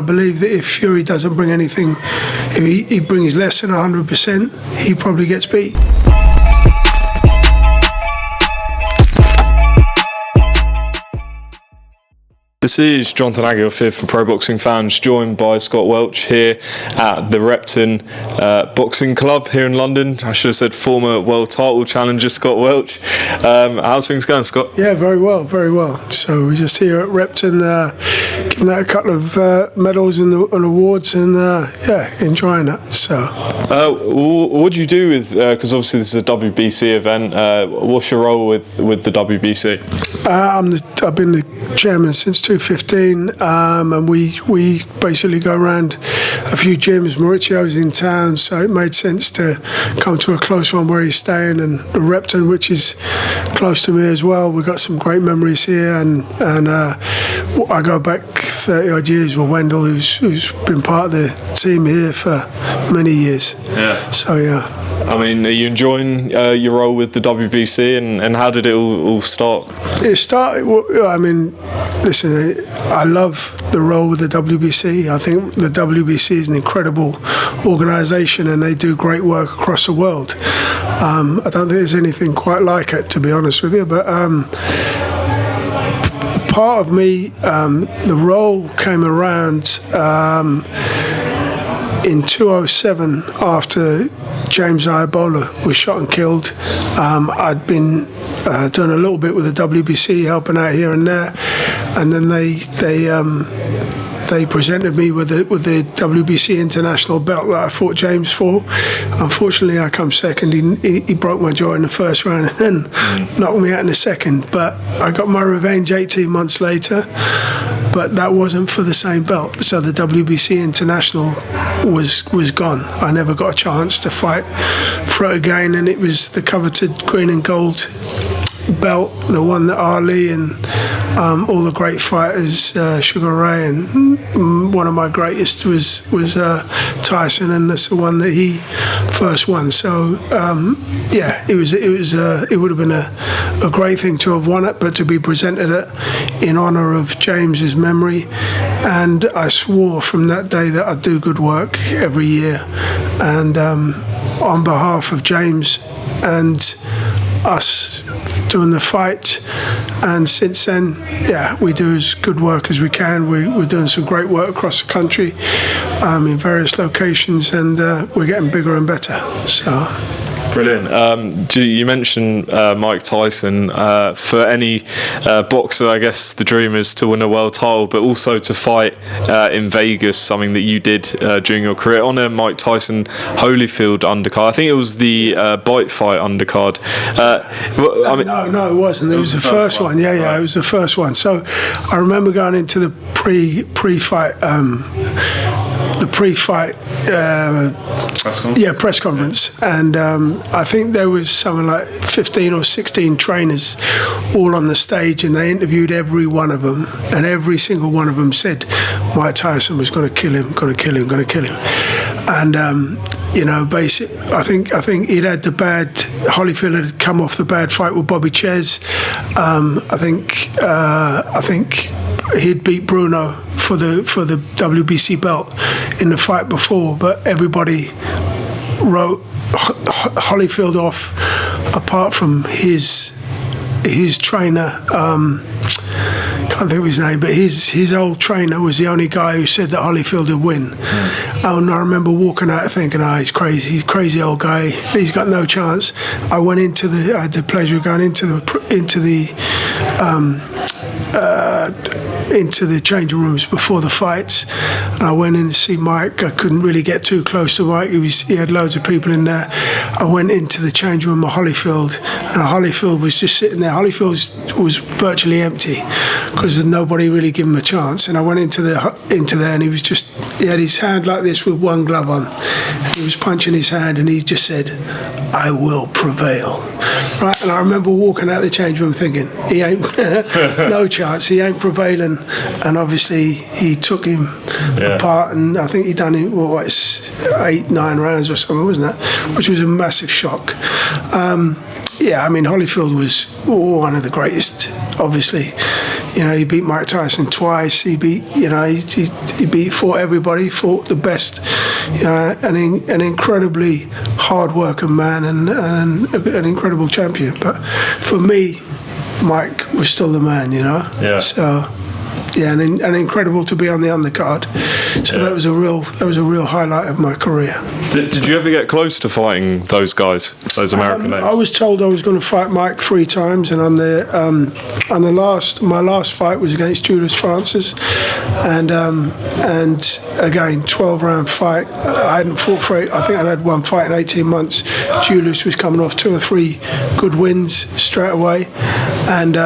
I believe that if Fury doesn't bring anything, if he brings less than 100%, he probably gets beat. This is Jonathan Aguilar here for Pro Boxing Fans, joined by Scott Welch here at the Repton Boxing Club here in London. I should have said former world title challenger Scott Welch. How's things going, Scott? Yeah, very well, very well. So we're just here at Repton, giving out a couple of medals and awards, and enjoying it. So, what do you do with? Because obviously this is a WBC event. What's your role with the WBC? I've been the chairman since 2015, and we basically go around a few gyms. Mauricio's in town, so it made sense to come to a close one where he's staying, and Repton, which is close to me as well. We've got some great memories here, and I go back 30 odd years with Wendell, who's been part of the team here for many years. Yeah. So yeah. I mean, are you enjoying your role with the WBC, and how did it all start? It started, I mean, listen, I love the role with the WBC. I think the WBC is an incredible organisation, and they do great work across the world. I don't think there's anything quite like it, to be honest with you, but part of me, the role came around in 2007 after James Ibola was shot and killed. I'd been doing a little bit with the WBC, helping out here and there, and then they presented me with the WBC international belt that I fought James for. Unfortunately, I come second. He broke my jaw in the first round and then knocked me out in the second. But I got my revenge 18 months later. But that wasn't for the same belt. So the WBC international was gone. I never got a chance to fight for it again, and it was the coveted green and gold belt, the one that Ali and all the great fighters, Sugar Ray, and one of my greatest was Tyson, and that's the one that he first won. So it would have been a great thing to have won it, but to be presented it in honour of James's memory. And I swore from that day that I'd do good work every year, and on behalf of James and us doing the fight. And since then, we do as good work as we can. We're doing some great work across the country in various locations, and we're getting bigger and better. So. Brilliant. You mentioned Mike Tyson. For any boxer, I guess the dream is to win a world title, but also to fight in Vegas, something that you did during your career on a Mike Tyson Holyfield undercard. I think it was the bite fight undercard. No, it wasn't. It was the first one. Yeah, right. It was the first one. So I remember going into the pre-fight. Press conference, and I think there was something like 15 or 16 trainers all on the stage, and they interviewed every one of them, and every single one of them said Mike Tyson was going to kill him. And I think he'd had Holyfield had come off the bad fight with Bobby Ches. I think he'd beat Bruno for the WBC belt in the fight before, but everybody wrote Holyfield off, apart from his trainer. Can't think of his name, but his old trainer was the only guy who said that Holyfield would win. And I remember walking out thinking, he's crazy old guy, he's got no chance. I had the pleasure of going into the changing rooms before the fights, and I went in to see Mike. I couldn't really get too close to Mike. He had loads of people in there. I went into the changing room of Holyfield, and Holyfield was just sitting there. Holyfield was virtually empty because nobody really gave him a chance. And I went into there, and he had his hand like this with one glove on. And he was punching his hand, and he just said, "I will prevail." Right, and I remember walking out the change room thinking, he ain't no chance, he ain't prevailing. And obviously he took him apart, and I think he done it 8-9 rounds or something, wasn't it? Which was a massive shock. Holyfield was one of the greatest. Obviously, You know, he beat Mike Tyson twice. He beat, fought everybody, fought the best. An incredibly hard-working man and an incredible champion. But for me, Mike was still the man, Yeah. So, yeah, and incredible to be on the undercard. So that was a real highlight of my career. Did you ever get close to fighting those guys, those American names? I was told I was going to fight Mike 3 times, and my last fight was against Julius Francis, and again 12-round fight. I hadn't fought for it. I think I'd had one fight in 18 months. Julius was coming off 2 or 3 good wins straight away, and.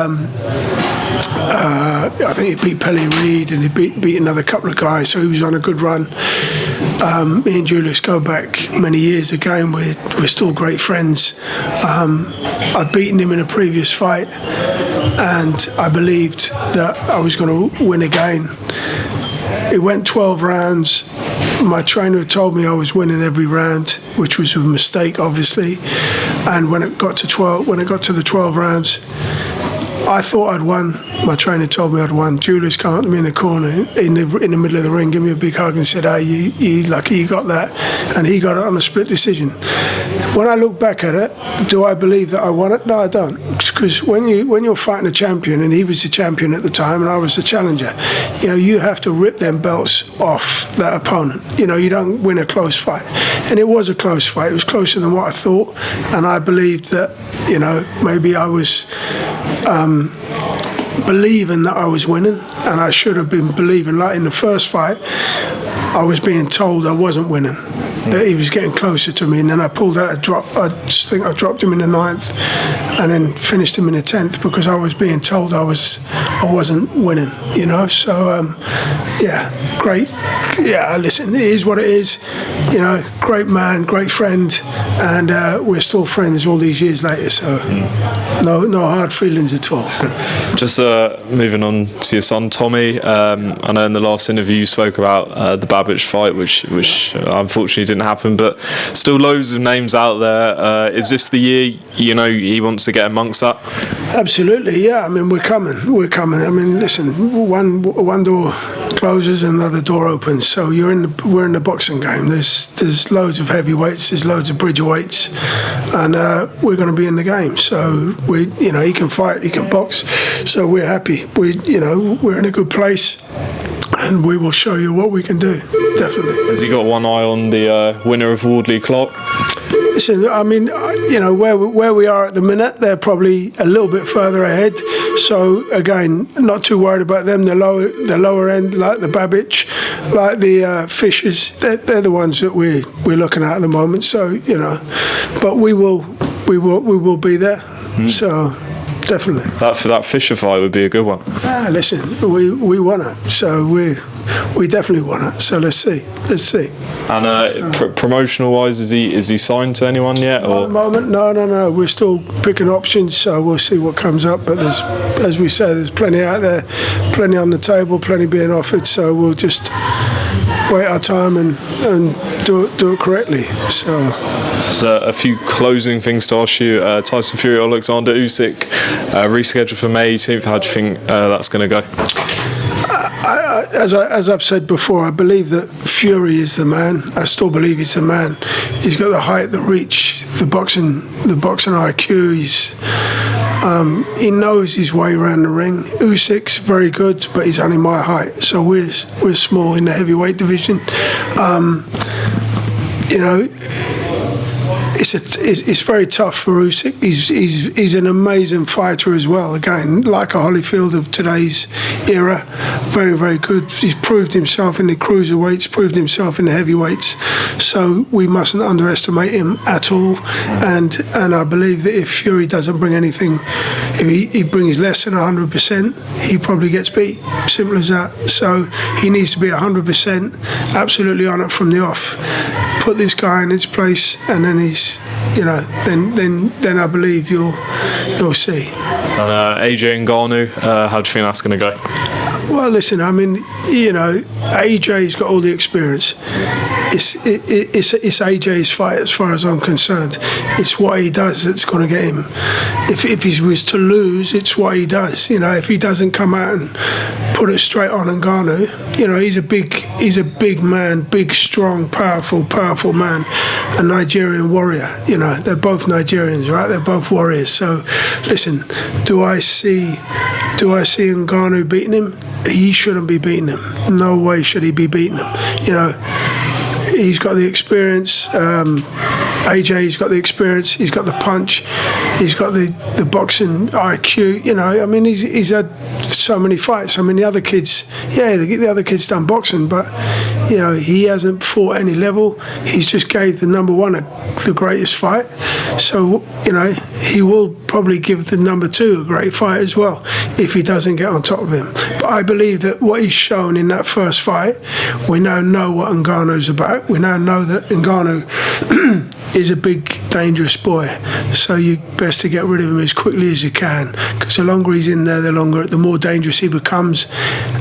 I think he beat Pelly Reed and he beat another couple of guys, so he was on a good run. Me and Julius go back many years again. We're still great friends. I'd beaten him in a previous fight, and I believed that I was going to win again. It went 12 rounds. My trainer had told me I was winning every round, which was a mistake, obviously. And when it got to the 12 rounds, I thought I'd won. My trainer told me I'd won. Julius came up to me in the corner, in the middle of the ring, gave me a big hug and said, "Hey, you lucky you got that." And he got it on a split decision. When I look back at it, do I believe that I won it? No, I don't. Because when you're fighting a champion, and he was the champion at the time, and I was the challenger, you have to rip them belts off that opponent. You don't win a close fight. And it was a close fight. It was closer than what I thought. And I believed that, maybe I was believing that I was winning, and I should have been believing. Like in the first fight, I was being told I wasn't winning, that he was getting closer to me, and then I pulled out a drop. I just think I dropped him in the 9th and then finished him in the 10th because I was being told I wasn't winning, so great. Yeah, listen, it is what it is. Great man, great friend, and we're still friends all these years later, so no hard feelings at all. Just moving on to your son Tommy, I know in the last interview you spoke about the Babbage fight, which unfortunately didn't happen, but still loads of names out there. Is this the year he wants to get amongst that? Absolutely, yeah. I mean, we're coming. I mean, listen, one door closes and another door opens. So we're in the boxing game. There's loads of heavyweights, there's loads of bridgerweights, and we're going to be in the game. So he can fight, he can box. So we're happy. We're in a good place, and we will show you what we can do. Definitely. Has he got one eye on the winner of Wardley Clark? Listen, I mean, where we are at the minute, they're probably a little bit further ahead. So again, not too worried about them. The lower end, like the Babbage, like the Fishers, they're the ones that we're looking at the moment. So but we will be there. So definitely. That Fisher fight would be a good one. Listen, we won it, so we definitely won it. So let's see. And promotional wise, is he signed to anyone yet? Or? At the moment, no. We're still picking options, so we'll see what comes up. But as we say, there's plenty out there, plenty on the table, plenty being offered. So we'll just wait our time and do it correctly. So a few closing things to ask you. Tyson Fury, Oleksandr Usyk, rescheduled for May 18th. How do you think that's going to go? As I've said before, I believe that Fury is the man. I still believe he's the man. He's got the height, the reach, the boxing IQ. He knows his way around the ring. Usyk's very good, but he's only my height, so we're small in the heavyweight division. It's very tough for Usyk. He's an amazing fighter as well. Again, like a Holyfield of today's era, very, very good. He's proved himself in the cruiserweights, proved himself in the heavyweights. So we mustn't underestimate him at all. And I believe that if Fury doesn't bring anything, if he brings less than 100%, he probably gets beat. Simple as that. So he needs to be 100%, absolutely on it from the off. Put this guy in his place, and then he's, then I believe you'll see. And AJ Ngannou, how do you think that's going to go? Well, listen, I mean, AJ's got all the experience. It's AJ's fight as far as I'm concerned. It's what he does that's going to get him. If he was to lose, it's what he does. If he doesn't come out and put it straight on Ngannou, he's a big man, big, strong, powerful man, a Nigerian warrior. They're both Nigerians, right? They're both warriors. So, listen, do I see Ngannou beating him? He shouldn't be beating him. No way should he be beating him. He's got the experience. AJ's got the experience. He's got the punch. He's got the boxing IQ. He's had so many fights. The other kids, the other kids done boxing, but he hasn't fought any level. He's just gave the number one the greatest fight. So he will probably give the number two a great fight as well if he doesn't get on top of him. But I believe that what he's shown in that first fight, we now know what Ngannou's about. We now know that Ngannou is a big, dangerous boy. So you best to get rid of him as quickly as you can, because the longer he's in there, the more dangerous he becomes.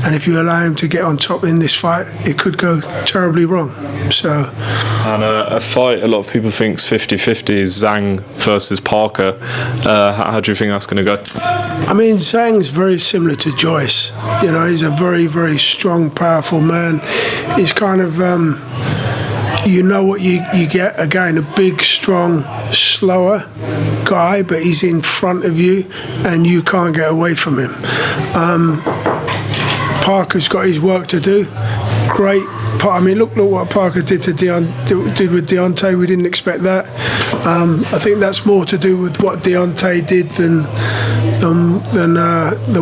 And if you allow him to get on top in this fight, it could go terribly wrong. And a fight a lot of people think is 50-50 is Zhang versus Parker. How do you think that's going to go? Zhang's very similar to Joyce. He's a very, very strong, powerful man. He's kind of what you get. Again, a big, strong, slower guy, but he's in front of you and you can't get away from him. Parker's got his work to do. Great. Look what Parker did with Deontay. We didn't expect that. I think that's more to do with what Deontay did than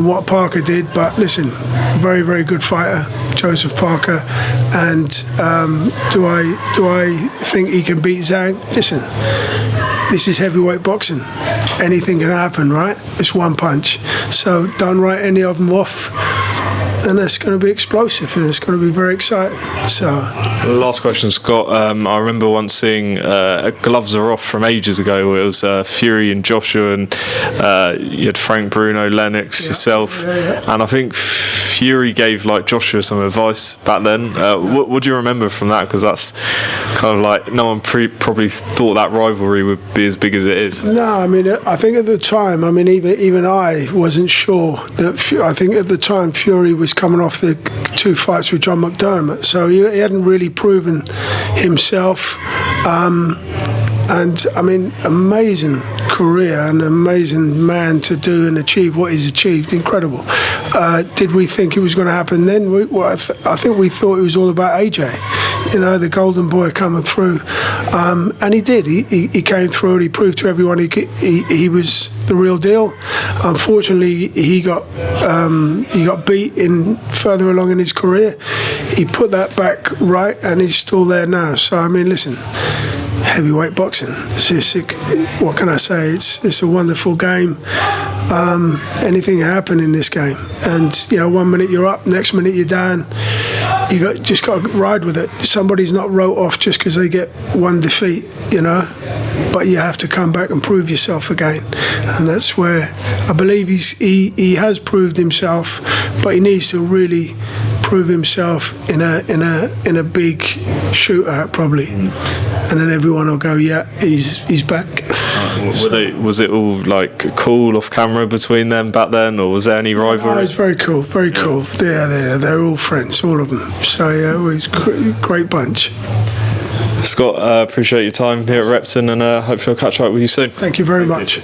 what Parker did. But listen, very, very good fighter, Joseph Parker. And do I think he can beat Zhang? Listen, this is heavyweight boxing. Anything can happen, right? It's one punch. So don't write any of them off. And it's going to be explosive and it's going to be very exciting. So, last question, Scott. I remember once seeing Gloves Are Off from ages ago, where it was Fury and Joshua, and you had Frank, Bruno, Lennox, yourself, and I think Fury gave Joshua some advice back then. What do you remember from that? Because that's kind of no one probably thought that rivalry would be as big as it is. No, I think at the time, even I wasn't sure that. I think at the time Fury was coming off the two fights with John McDermott, so he hadn't really proven himself. And amazing career and amazing man to do and achieve what he's achieved. Incredible. Did we think it was going to happen then? I think we thought it was all about AJ, the golden boy coming through, and he did. He came through and he proved to everyone he was the real deal. Unfortunately, he got beat in further along in his career. He put that back right, and he's still there now. So listen. Heavyweight boxing. What can I say? It's a wonderful game. Anything can happen in this game, and 1 minute you're up, next minute you're down. Just got to ride with it. Somebody's not wrote off just because they get one defeat, But you have to come back and prove yourself again, and that's where I believe he has proved himself, but he needs to really prove himself in a big shootout probably, and then everyone will go, yeah, he's back. Was it all cool off camera between them back then, or was there any rivalry? Oh, it was very cool, very cool. Yeah, they're all friends, all of them. So it was a great bunch. Scott, appreciate your time here at Repton, and hopefully I'll catch up with you soon. Thank you very much.